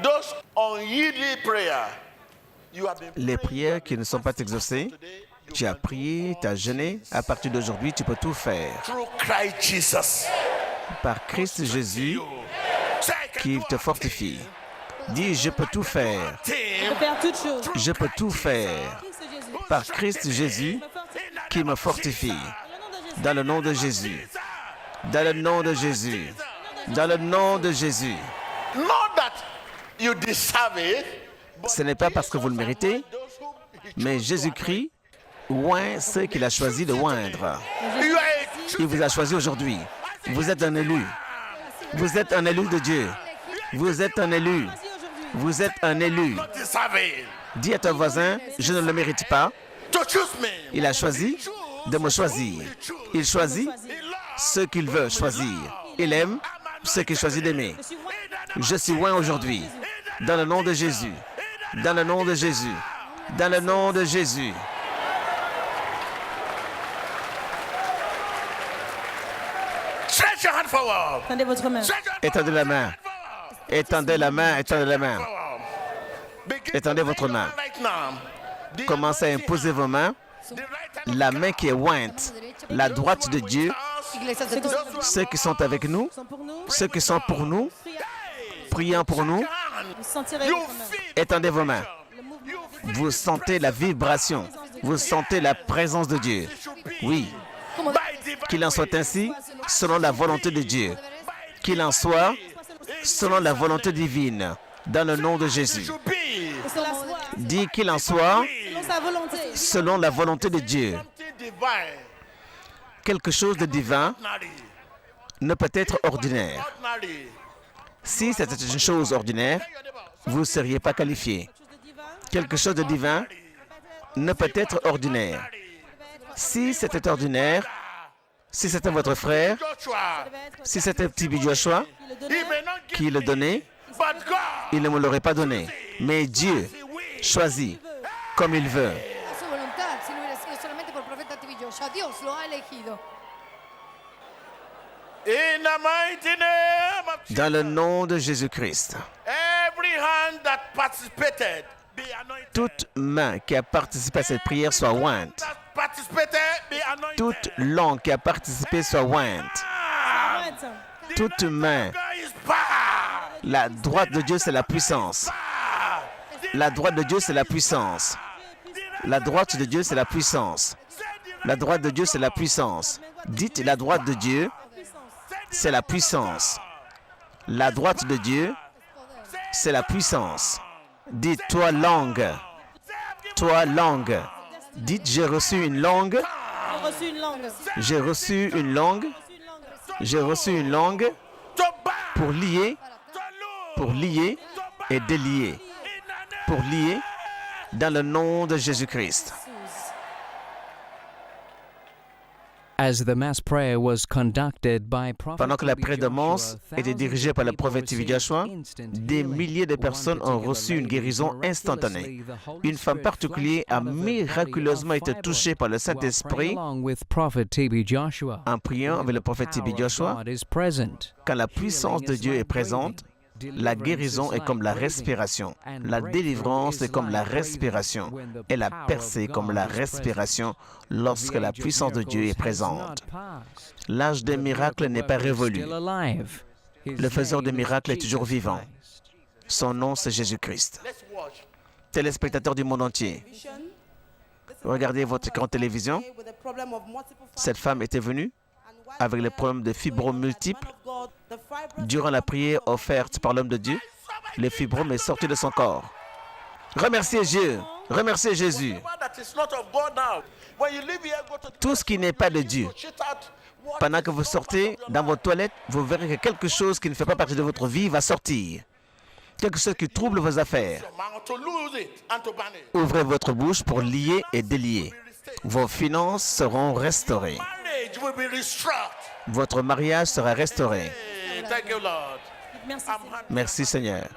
Those unyielding prayers, you have been Les prières qui ne sont pas exaucées, tu as prié, tu as jeûné. À partir d'aujourd'hui, tu peux tout faire. through Christ Jesus. Par Christ Jésus qui te fortifie. Dis, je peux tout faire. De faire toutes choses. Je peux tout faire. Christ Jésus. Par Christ Jésus qui me fortifie. Dans le nom de Jésus. Dans le nom de Jésus. Dans le nom de Jésus. Not that you deserve it, Ce n'est pas parce que vous le méritez, mais Jésus-Christ oint ceux qu'il a choisi de oindre. you are a Il vous a choisi aujourd'hui. Vous êtes un élu. Vous êtes un élu de Dieu. Vous êtes un élu. Choisi aujourd'hui. Vous êtes un élu. deserve it. Dis à ton voisin, je ne le mérite pas. To choose me. Il a choisi de me choisir. Il choisit ce qu'il veut choisir. Il aime ce qu'il choisit d'aimer. Je suis oint. Je suis oint aujourd'hui. Dans le nom de Jésus. Dans le nom de Jésus. Dans le nom de Jésus. Stretch your hand forward. Tendez votre main. Stretch your hand Étendez la main. Étendez la main. Étendez la main. forward. Begin Étendez to votre lay main. down right now. The Commencez à anointing imposer vos mains. hand, the right hand La of main qui est ointe. La droite de Dieu. us. Ceux qui sont avec nous. Sont pour nous. Ceux qui sont pour nous. Priant pour nous. Vous sentirez You votre main. feel Étendez vos mains. Le mouvement. Vous sentez la vibration. Vous sentez la présence de Dieu. Oui. by divine Qu'il en soit ainsi selon la volonté de Dieu. Qu'il en soit selon la volonté divine. Dans le nom de Jésus. should be Que cela soit Dis qu'il en soit selon sa volonté. selon la volonté de Dieu. something divine. Quelque chose de divin Ordinary. ne peut être ordinaire. Ordinary. Si c'était une chose ordinaire, vous ne seriez pas qualifié. Chose de divin. Quelque chose de divin ne peut être ordinaire. Si c'était ordinaire, si c'était votre frère, Joshua, Devait être si c'était petit Joshua qui le he donnait. may not give qui le donnait, but God il ne me l'aurait pas donné. Mais Dieu choisit comme il veut. A su voluntad, si no hubiera sido solamente por el profeta TV Joshua. Dios lo ha elegido. in the mighty name of Jesus. Dans le nom de Jésus-Christ, Every hand that participated be anointed. toute main qui a participé à cette prière soit ointe. That participated be anointed. Toute langue qui a participé soit ointe. Ah, Arrête. Toute main. God is power. La droite de Dieu, c'est la puissance. Power. La droite de Dieu, c'est la puissance. La droite de Dieu, c'est la puissance. La droite de Dieu, c'est la puissance. Dites la droite de Dieu, c'est la puissance. La droite de Dieu, c'est la puissance. Dites toi langue. Toi langue. Dites j'ai reçu une langue. J'ai reçu une langue. J'ai reçu une langue. J'ai reçu une langue To bind, pour lier, to loose, pour lier et délier. in the name Pour lier dans le nom de Jésus-Christ. As the mass prayer was conducted by Prophet Pendant que la TB prière de Joshua, Mons était dirigée par le prophète TB Joshua, des milliers de personnes ont reçu une guérison instantanée. Une femme particulière a miraculeusement été touchée par le Saint-Esprit en priant avec le prophète TB Joshua. Quand la puissance de Dieu est présente, la guérison est comme la respiration. La délivrance est comme la respiration. Et la percée est comme la respiration lorsque la puissance de Dieu est présente. L'âge des miracles n'est pas révolu. Le faiseur de miracles est toujours vivant. Son nom, c'est Jésus-Christ. Let's watch. Téléspectateurs du monde entier, regardez votre écran de télévision. Cette femme était venue avec le problème de fibromes multiples. Durant la prière offerte par l'homme de Dieu, le fibrome est sorti de son corps. Remerciez Dieu. Remerciez Jésus. That is not of God now. When you leave here, go to the Tout ce qui n'est pas de Dieu. shit out. What Pendant que vous sortez dans vos toilettes, vous verrez que quelque chose qui ne fait pas partie de votre vie va sortir. Quelque chose qui trouble vos affaires. man to lose it and to ban it. Ouvrez votre bouche pour lier et délier. Vos finances seront restaurées. Marriage will be restructured. Votre mariage sera restauré. Hey, thank you, Lord. Merci. I'm happy. Merci Seigneur.